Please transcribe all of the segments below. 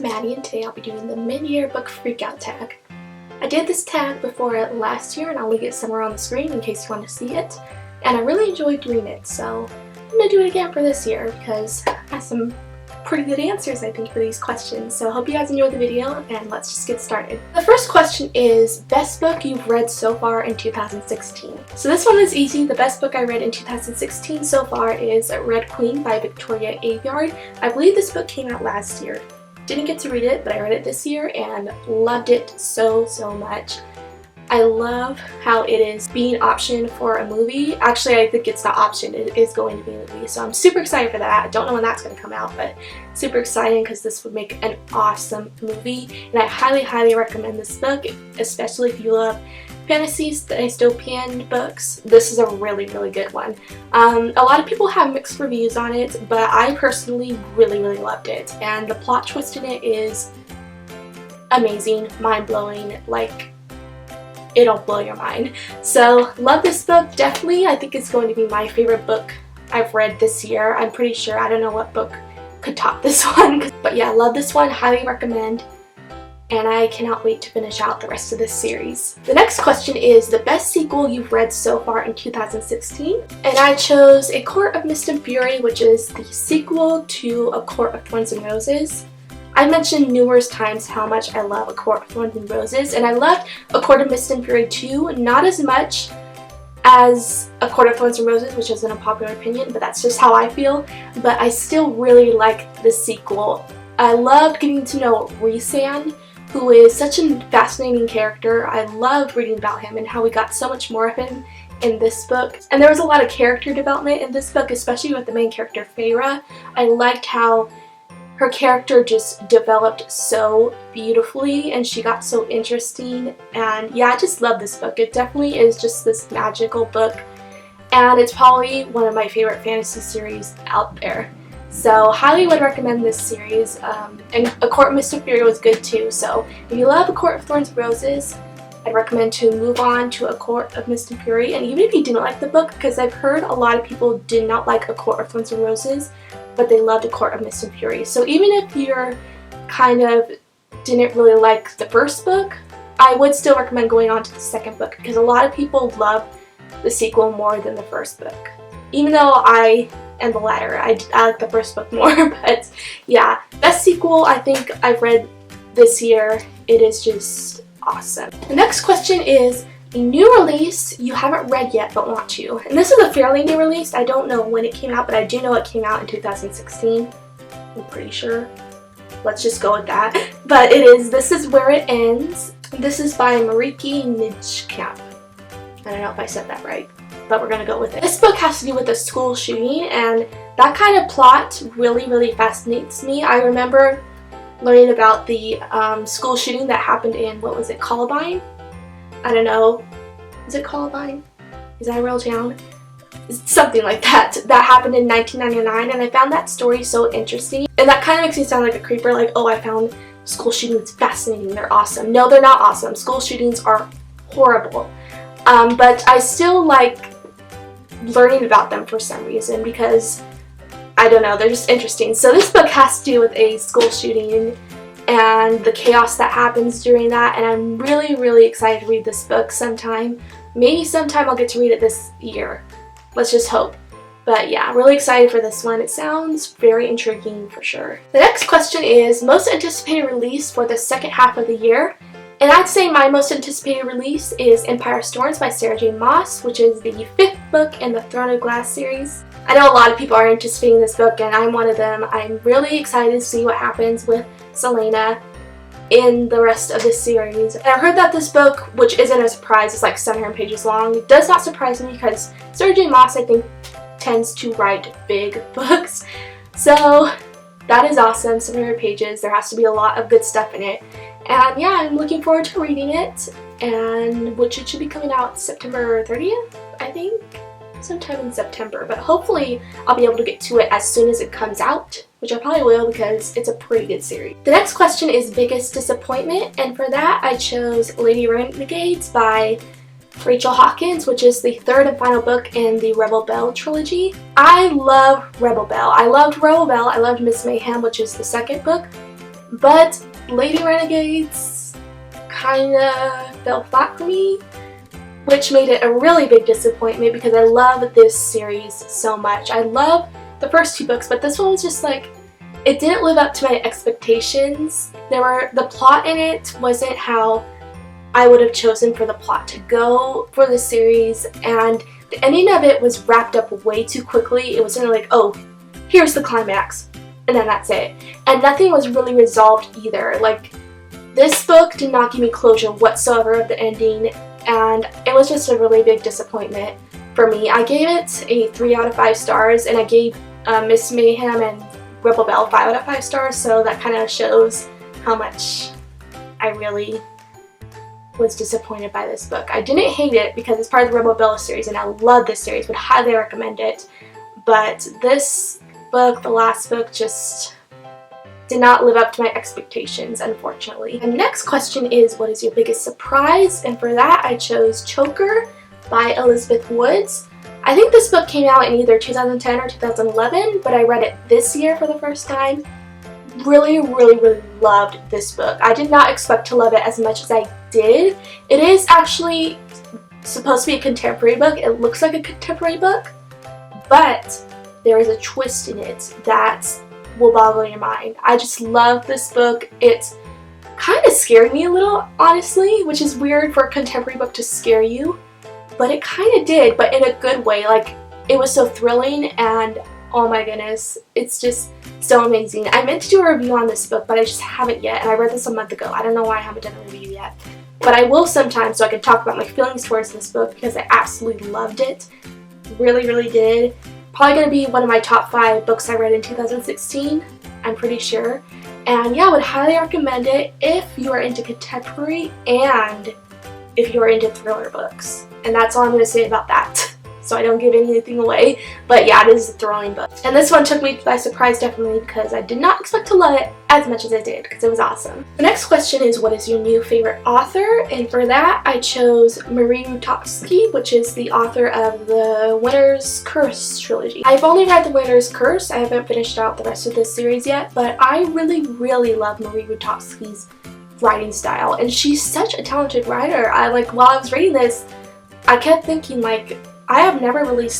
Maddie, and today I'll be doing the mid-year book freakout tag. I did this tag before last year and I'll link it somewhere on the screen in case you want to see it. And I really enjoyed doing it, so I'm going to do it again for this year because I have some pretty good answers I think for these questions. So I hope you guys enjoyed the video and let's just get started. The first question is best book you've read so far in 2016. So this one is easy. The best book I read in 2016 so far is Red Queen by Victoria Aveyard. I believe this book came out last year. Didn't get to read it, but I read it this year and loved it so much. I love how it is being optioned for a movie. Actually, I think it's not optioned, it is going to be a movie, so I'm super excited for that. I don't know when that's going to come out, but super exciting because this would make an awesome movie, and I highly recommend this book, especially if you love fantasy dystopian books. This is a really good one. A lot of people have mixed reviews on it, but I personally really loved it, and the plot twist in it is amazing, mind-blowing, like it'll blow your mind. So love this book. Definitely I think it's going to be my favorite book I've read this year. I'm pretty sure. I don't know what book could top this one, but yeah, love this one, highly recommend, and I cannot wait to finish out the rest of this series. The next question is the best sequel you've read so far in 2016, and I chose A Court of Mist and Fury, which is the sequel to A Court of Thorns and Roses. I mentioned numerous times how much I love A Court of Thorns and Roses, and I loved A Court of Mist and Fury too, not as much as A Court of Thorns and Roses, which is an unpopular opinion, but that's just how I feel, but I still really like the sequel. I loved getting to know Rhysand, who is such a fascinating character. I loved reading about him and how we got so much more of him in this book. And there was a lot of character development in this book, especially with the main character, Feyre. I liked how her character just developed so beautifully and she got so interesting, and yeah, I just love this book. It definitely is just this magical book, and it's probably one of my favorite fantasy series out there. So highly would recommend this series, and A Court of Mist and Fury was good too, so if you love A Court of Thorns and Roses, I'd recommend to move on to A Court of Mist and Fury. And even if you didn't like the book, because I've heard a lot of people did not like A Court of Thorns and Roses, but they loved A Court of Mist and Fury. So even if you're kind of didn't really like the first book, I would still recommend going on to the second book because a lot of people love the sequel more than the first book. Even though I am the latter, I like the first book more, but yeah, best sequel I think I've read this year. It is just awesome. The next question is a new release you haven't read yet but want to. And this is a fairly new release. I don't know when it came out, but I do know it came out in 2016. I'm pretty sure. Let's just go with that. But it is This Is Where It Ends. This is by Marieke Nijkamp. I don't know if I said that right, but we're gonna go with it. This book has to do with a school shooting, and that kind of plot really fascinates me. I remember learning about the school shooting that happened in, what was it, Columbine? I don't know. Is it Columbine? Is that a real town? Something like that. That happened in 1999, and I found that story so interesting. And that kind of makes me sound like a creeper, like, oh, I found school shootings fascinating, they're awesome. No, they're not awesome. School shootings are horrible. But I still like learning about them for some reason because, I don't know, they're just interesting. So this book has to do with a school shooting and the chaos that happens during that, and I'm really excited to read this book sometime. Maybe sometime I'll get to read it this year. Let's just hope. But yeah, really excited for this one. It sounds very intriguing for sure. The next question is most anticipated release for the second half of the year. And I'd say my most anticipated release is Empire Storms by Sarah J. Maas, which is the 5th book in the Throne of Glass series. I know a lot of people are anticipating this book, and I'm one of them. I'm really excited to see what happens with Celaena in the rest of this series. And I've heard that this book, which isn't a surprise, is like 700 pages long. It does not surprise me because Sarah J. Maas, I think, tends to write big books. So that is awesome, 700 pages. There has to be a lot of good stuff in it. And yeah, I'm looking forward to reading it, and which it should be coming out September 30th, I think. Sometime in September, but hopefully I'll be able to get to it as soon as it comes out, which I probably will because it's a pretty good series. The next question is biggest disappointment, and for that I chose Lady Renegades by Rachel Hawkins, which is the third and final book in the Rebel Belle trilogy. I love Rebel Belle. I loved Rebel Belle. I loved Miss Mayhem, which is the second book. But Lady Renegades kinda fell flat for me, which made it a really big disappointment because I love this series so much. I love the first 2 books, but this one was just like, it didn't live up to my expectations. The plot in it wasn't how I would have chosen for the plot to go for the series, and the ending of it was wrapped up way too quickly. It was sort of like, oh, here's the climax, and then that's it. And nothing was really resolved either. Like, this book did not give me closure whatsoever of the ending, and it was just a really big disappointment for me. I gave it a 3 out of 5 stars, and I gave Miss Mayhem and Rebel Belle 5 out of 5 stars, so that kind of shows how much I really was disappointed by this book. I didn't hate it because it's part of the Rebel Belle series, and I love this series, would highly recommend it. But this book, the last book, just did not live up to my expectations, unfortunately. The next question is, what is your biggest surprise? And for that, I chose Choker by Elizabeth Woods. I think this book came out in either 2010 or 2011, but I read it this year for the first time. Really loved this book. I did not expect to love it as much as I did. It is actually supposed to be a contemporary book. It looks like a contemporary book, but there is a twist in it that will boggle your mind. I just love this book. It kind of scared me a little, honestly, which is weird for a contemporary book to scare you, but it kind of did, but in a good way. Like, it was so thrilling, and oh my goodness, it's just so amazing. I meant to do a review on this book, but I just haven't yet, and I read this a month ago. I don't know why I haven't done a review yet, but I will sometime so I can talk about my feelings towards this book because I absolutely loved it. Really did. Probably going to be one of my top 5 books I read in 2016, I'm pretty sure. And yeah, I would highly recommend it if you are into contemporary and if you are into thriller books. And that's all I'm going to say about that, so I don't give anything away. But yeah, it is a thrilling book. And this one took me by surprise, definitely, because I did not expect to love it as much as I did, because it was awesome. The next question is, what is your new favorite author? And for that, I chose Marie Rutkovsky, which is the author of the Winter's Curse trilogy. I've only read the Winter's Curse. I haven't finished out the rest of this series yet, but I really love Marie Rutkovsky's writing style, and she's such a talented writer. While I was reading this, I kept thinking, like, I have never really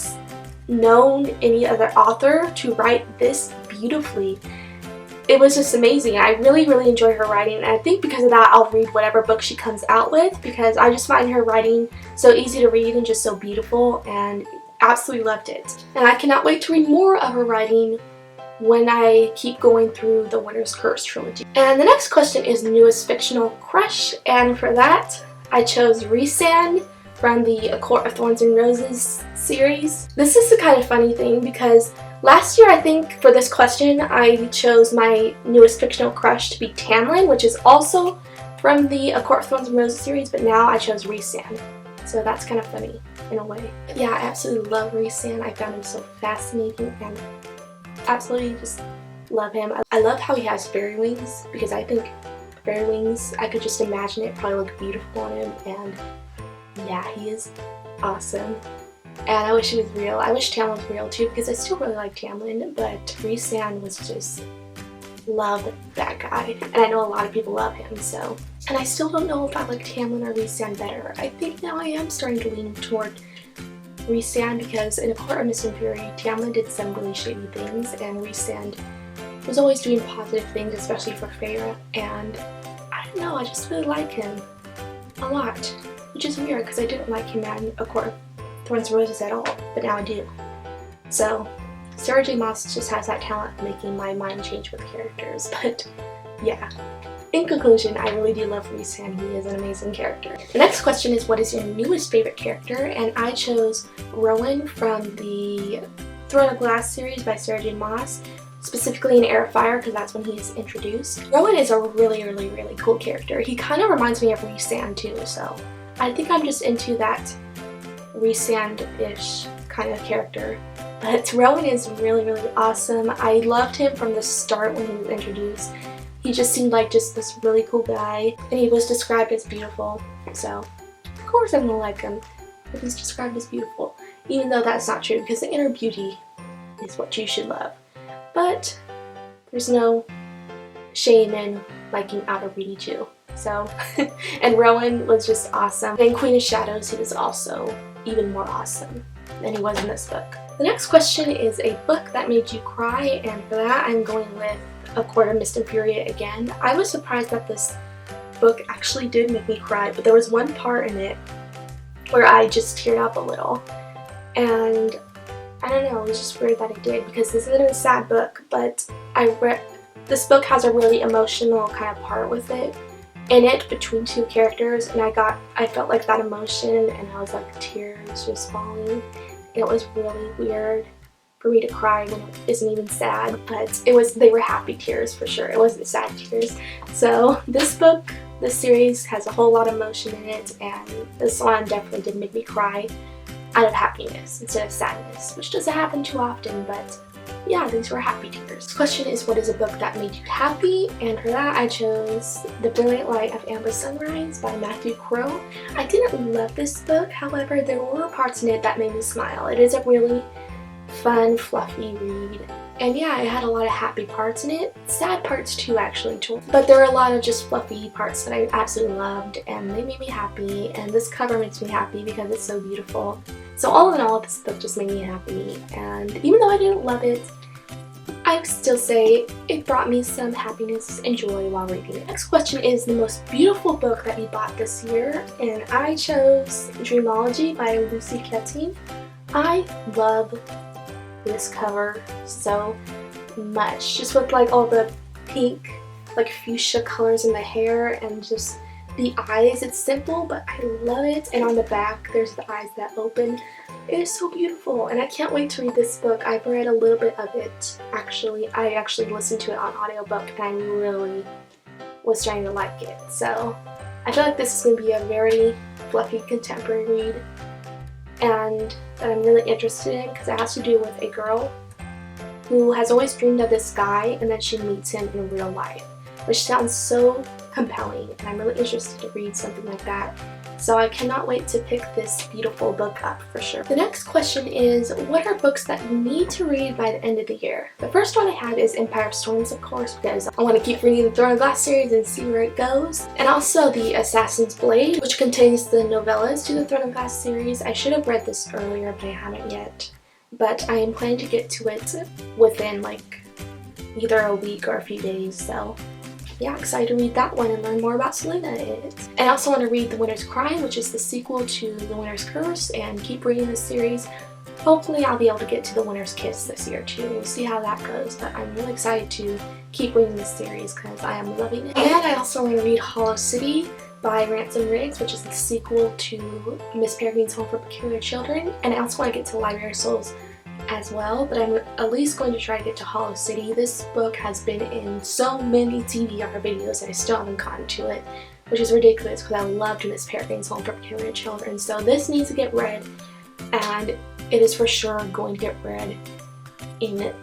known any other author to write this beautifully. It was just amazing. I really enjoy her writing, and I think because of that I'll read whatever book she comes out with, because I just find her writing so easy to read and just so beautiful, and absolutely loved it. And I cannot wait to read more of her writing when I keep going through the Winter's Curse trilogy. And the next question is newest fictional crush, and for that I chose Rhysand from the A Court of Thorns and Roses series. This is the kind of funny thing because last year, I think, for this question, I chose my newest fictional crush to be Tamlin, which is also from the A Court of Thorns and Roses series, but now I chose Rhysand. So that's kind of funny in a way. But yeah, I absolutely love Rhysand. I found him so fascinating and absolutely just love him. I love how he has fairy wings, because I think fairy wings, I could just imagine it probably look beautiful on him, and yeah, he is awesome. And I wish he was real. I wish Tamlin was real too, because I still really like Tamlin, but Rhysand was just, love that guy. And I know a lot of people love him, so. And I still don't know if I like Tamlin or Rhysand better. I think now I am starting to lean toward Rhysand, because in A Court of Mist and Fury, Tamlin did some really shady things, and Rhysand was always doing positive things, especially for Feyre, and I don't know, I just really like him a lot, which is weird because I didn't like him in A Court of Thorns and Roses at all, but now I do. So Sarah J. Maas just has that talent of making my mind change with characters, but yeah. In conclusion, I really do love Rhysand. He is an amazing character. The next question is, what is your newest favorite character? And I chose Rowan from the Throne of Glass series by Sarah J. Maas, specifically in Heir of Fire, because that's when he's introduced. Rowan is a really cool character. He kind of reminds me of Rhysand too, so I think I'm just into that Rhysand-ish kind of character. But Rowan is really awesome. I loved him from the start when he was introduced. He just seemed like just this really cool guy, and he was described as beautiful, so of course I'm gonna like him if he's described as beautiful, even though that's not true, because the inner beauty is what you should love. But there's no Shaman liking Outer Beauty too. So, and Rowan was just awesome. And Queen of Shadows, he was also even more awesome than he was in this book. The next question is a book that made you cry, and for that I'm going with A Court of Mist and Fury again. I was surprised that this book actually did make me cry, but there was one part in it where I just teared up a little. And I don't know, it was just weird that I did, because this isn't a sad book, but this book has a really emotional kind of part with it in it between two characters, and I felt like that emotion, and I was like tears just falling. It was really weird for me to cry when it isn't even sad, but they were happy tears for sure. It wasn't sad tears. So this book, this series has a whole lot of emotion in it, and this one definitely did make me cry out of happiness instead of sadness, which doesn't happen too often, but yeah, these were happy tears. This question is, what is a book that made you happy? And for that I chose The Brilliant Light of Amber Sunrise by Matthew Crow. I didn't love this book, however there were parts in it that made me smile. It is a really fun, fluffy read. And yeah, it had a lot of happy parts in it. Sad parts too, actually. But there were a lot of just fluffy parts that I absolutely loved, and they made me happy. And this cover makes me happy because it's so beautiful. So all in all, this book just made me happy. And even though I didn't love it, I still say it brought me some happiness and joy while reading it. Next question is the most beautiful book that you bought this year, and I chose Dreamology by Lucy Keating. I love this cover so much, just with like all the pink, like fuchsia colors in the hair and just the eyes. It's simple, but I love it. And on the back there's the eyes that open. It is so beautiful, and I can't wait to read this book. I've read a little bit of it actually. I actually listened to it on audiobook, and I really was trying to like it. So I feel like this is going to be a very fluffy contemporary read, and that I'm really interested in because it has to do with a girl who has always dreamed of this guy, and then she meets him in real life, which sounds so compelling, and I'm really interested to read something like that. So I cannot wait to pick this beautiful book up for sure. The next question is, what are books that you need to read by the end of the year? The first one I had is Empire of Storms, of course, because I want to keep reading the Throne of Glass series and see where it goes. And also the Assassin's Blade, which contains the novellas to the Throne of Glass series. I should have read this earlier, but I haven't yet. But I am planning to get to it within like either a week or a few days, so yeah, excited to read that one and learn more about Selena in it. And I also want to read The Winter's Crime, which is the sequel to The Winter's Curse, and keep reading this series. Hopefully I'll be able to get to The Winter's Kiss this year too. We'll see how that goes, but I'm really excited to keep reading this series because I am loving it. And I also want to read Hollow City by Ransom Riggs, which is the sequel to Miss Peregrine's Home for Peculiar Children. And I also want to get to Library of Souls as well, but I'm at least going to try to get to Hollow City. This book has been in so many TBR videos and I still haven't gotten to it, which is ridiculous because I loved Miss Peregrine's Home for Peculiar Children. So this needs to get read, and it is for sure going to get read in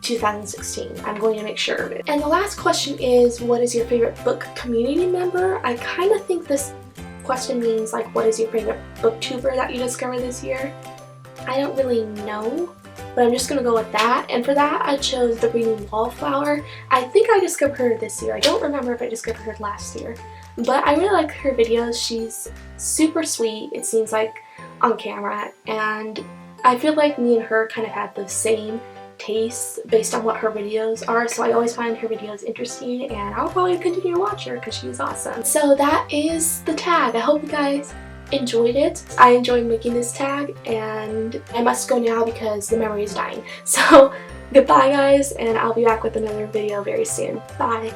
2016. I'm going to make sure of it. And the last question is, what is your favorite book community member? I kind of think this question means like, what is your favorite booktuber that you discovered this year? I don't really know, but I'm just going to go with that. And for that, I chose The Reading Wallflower. I think I discovered her this year. I don't remember if I discovered her last year, but I really like her videos. She's super sweet, it seems like, on camera, and I feel like me and her kind of have the same tastes based on what her videos are, so I always find her videos interesting, and I'll probably continue to watch her because she's awesome. So that is the tag. I hope you guys enjoyed it. I enjoyed making this tag, and I must go now because the memory is dying. So goodbye guys, and I'll be back with another video very soon. Bye!